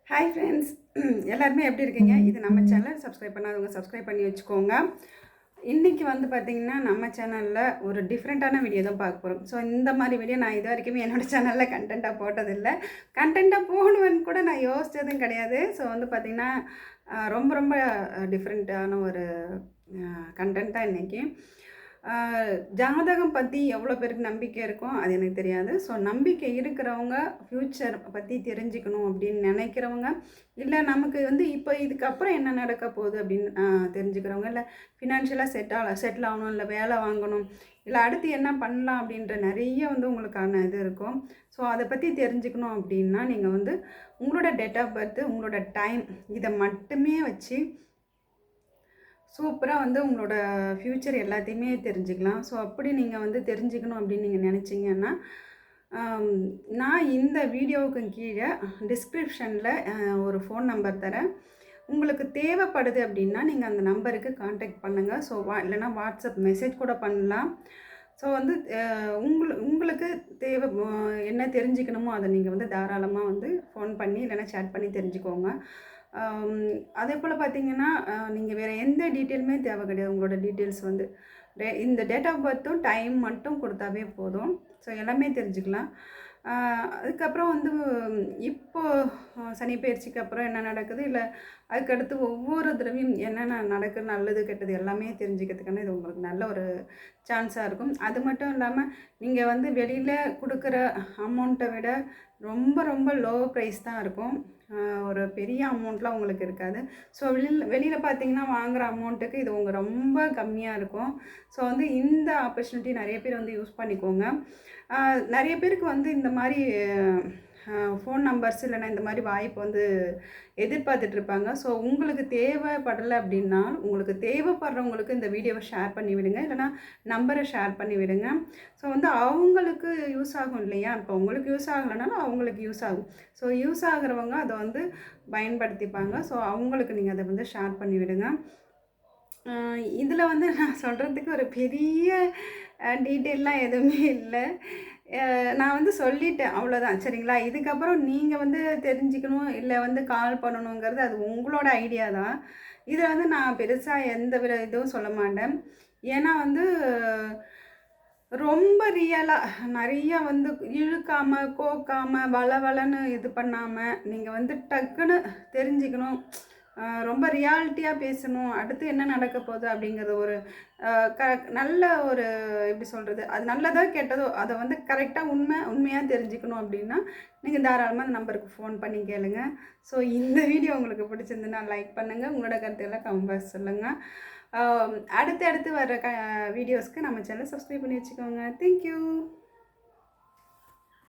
Hi friends, எல்லாருமே எப்படி இருக்கீங்க? இது நம்ம சேனல். சப்ஸ்கிரைப் பண்ணாதவங்க சப்ஸ்கிரைப் பண்ணி வச்சுக்கோங்க. இன்றைக்கி வந்து பார்த்திங்கன்னா நம்ம சேனலில் ஒரு டிஃப்ரெண்ட்டான வீடியோ தான் பார்க்க போகிறோம். ஸோ இந்த மாதிரி வீடியோ நான் இது வரைக்குமே என்னோடய சேனலில் கண்டென்ட்டாக போட்டதில்லை. கண்டென்ட்டாக போடுவேன்னு கூட நான் யோசித்ததும் கிடையாது. ஸோ வந்து பார்த்திங்கன்னா ரொம்ப ரொம்ப டிஃப்ரெண்ட்டான ஒரு கண்டென்ட் தான் இன்றைக்கி. ஜாதகம் பற்றி எவ்வளோ பேருக்கு நம்பிக்கை இருக்கும் அது எனக்கு தெரியாது. ஸோ நம்பிக்கை இருக்கிறவங்க ஃப்யூச்சர் பற்றி தெரிஞ்சுக்கணும் அப்படின்னு நினைக்கிறவங்க, இல்லை நமக்கு வந்து இப்போ இதுக்கப்புறம் என்ன நடக்க போகுது அப்படின்னு தெரிஞ்சுக்கிறவங்க, இல்லை ஃபினான்ஷியலாக செட்டில் ஆகணும், இல்லை வேலை வாங்கணும், இல்லை அடுத்து என்ன பண்ணலாம் அப்படின்ற நிறைய வந்து உங்களுக்கான இது இருக்கும். ஸோ அதை பற்றி தெரிஞ்சுக்கணும் அப்படின்னா நீங்கள் வந்து உங்களோட டேட் ஆஃப் பர்த்து, உங்களோட டைம், இதை மட்டுமே வச்சு சூப்பராக வந்து உங்களோட ஃப்யூச்சர் எல்லாத்தையுமே தெரிஞ்சுக்கலாம். ஸோ அப்படி நீங்கள் வந்து தெரிஞ்சுக்கணும் அப்படின்னு நீங்கள் நினச்சிங்கன்னா, நான் இந்த வீடியோவுக்கு கீழே டிஸ்கிரிப்ஷனில் ஒரு ஃபோன் நம்பர் தரேன். உங்களுக்கு தேவைப்படுது அப்படின்னா நீங்கள் அந்த நம்பருக்கு காண்டாக்ட் பண்ணுங்கள். ஸோ இல்லைனா வாட்ஸ்அப் மெசேஜ் கூட பண்ணலாம். ஸோ வந்து உங்களுக்கு தேவை என்ன தெரிஞ்சுக்கணுமோ அதை நீங்கள் வந்து தாராளமாக வந்து ஃபோன் பண்ணி இல்லைனா சேட் பண்ணி தெரிஞ்சுக்கோங்க. அதே போல் பார்த்திங்கன்னா நீங்கள் வேறு எந்த டீட்டெயிலுமே தேவை கிடையாது. உங்களோட டீட்டெயில்ஸ் வந்து இந்த டேட் ஆஃப் பர்த்தும் டைம் மட்டும் கொடுத்தாவே போதும். ஸோ எல்லாமே தெரிஞ்சுக்கலாம். அதுக்கப்புறம் வந்து இப்போது சனி பயிற்சிக்கு அப்புறம் என்ன நடக்குது, இல்லை அதுக்கடுத்து ஒவ்வொரு தடவையும் என்னென்ன நடக்குது, நல்லது கெட்டது எல்லாமே தெரிஞ்சுக்கிறதுக்கான இது உங்களுக்கு நல்ல ஒரு சான்ஸாக இருக்கும். அது மட்டும் இல்லாமல் நீங்கள் வந்து வெளியில் கொடுக்குற அமௌண்ட்டை விட ரொம்ப ரொம்ப லோ ப்ரைஸ் தான் இருக்கும். ஒரு பெரிய அமௌண்ட்லாம் உங்களுக்கு இருக்காது. ஸோ வெளியில் பார்த்தீங்கன்னா வாங்குகிற அமௌண்ட்டுக்கு இது உங்கள் ரொம்ப கம்மியாக இருக்கும். ஸோ வந்து இந்த ஆப்பர்ச்சுனிட்டி நிறைய பேர் வந்து யூஸ் பண்ணிக்கோங்க. நிறைய பேருக்கு வந்து இந்த மாதிரி ஃபோன் நம்பர்ஸ் இல்லைனா இந்த மாதிரி வாய்ப்பு வந்து எதிர்பார்த்துட்ருப்பாங்க. ஸோ உங்களுக்கு தேவைப்படலை அப்படின்னா உங்களுக்கு தேவைப்படுறவங்களுக்கு இந்த வீடியோவை ஷேர் பண்ணி விடுங்க, இல்லைனா நம்பரை ஷேர் பண்ணி விடுங்க. ஸோ வந்து அவங்களுக்கு யூஸ் ஆகும் இல்லையா? இப்போ உங்களுக்கு யூஸ் ஆகலைனாலும் அவங்களுக்கு யூஸ் ஆகும். ஸோ யூஸ் ஆகிறவங்க அதை வந்து பயன்படுத்திப்பாங்க. ஸோ அவங்களுக்கு நீங்கள் அதை வந்து ஷேர் பண்ணி விடுங்க. இதில் வந்து நான் சொல்கிறதுக்கு ஒரு பெரிய டீட்டெயிலெலாம் எதுவுமே இல்லை. நான் வந்து சொல்லிட்டேன், அவ்வளோதான். சரிங்களா? இதுக்கப்புறம் நீங்கள் வந்து தெரிஞ்சுக்கணும், இல்லை வந்து கால் பண்ணணுங்கிறது அது உங்களோட ஐடியா தான். இதில் வந்து நான் பெருசாக எந்த இதுவும் சொல்ல மாட்டேன். ஏன்னா வந்து ரொம்ப ரியலாக நிறையா வந்து இழுக்காமல் கோக்காமல் வளவளன்னு இது பண்ணாமல் நீங்கள் வந்து டக்குன்னு தெரிஞ்சுக்கணும், ரொம்ப ரியாலிட்டியாக பேசணும், அடுத்து என்ன நடக்க போகுது அப்படிங்கிறது ஒரு நல்ல ஒரு எப்படி சொல்கிறது, அது நல்லதோ கெட்டதோ அதை வந்து கரெக்டாக உண்மையாக தெரிஞ்சுக்கணும் அப்படின்னா நீங்கள் தாராளமாக அந்த நம்பருக்கு ஃபோன் பண்ணி கேளுங்க. ஸோ இந்த வீடியோ உங்களுக்கு பிடிச்சிருந்துன்னா லைக் பண்ணுங்கள், உங்களோட கருத்துக்களை கமெண்ட் சொல்லுங்கள். அடுத்து வர வீடியோஸ்க்கு நம்ம சேனலை சப்ஸ்கிரைப் பண்ணி வச்சுக்கோங்க. தேங்க்யூ.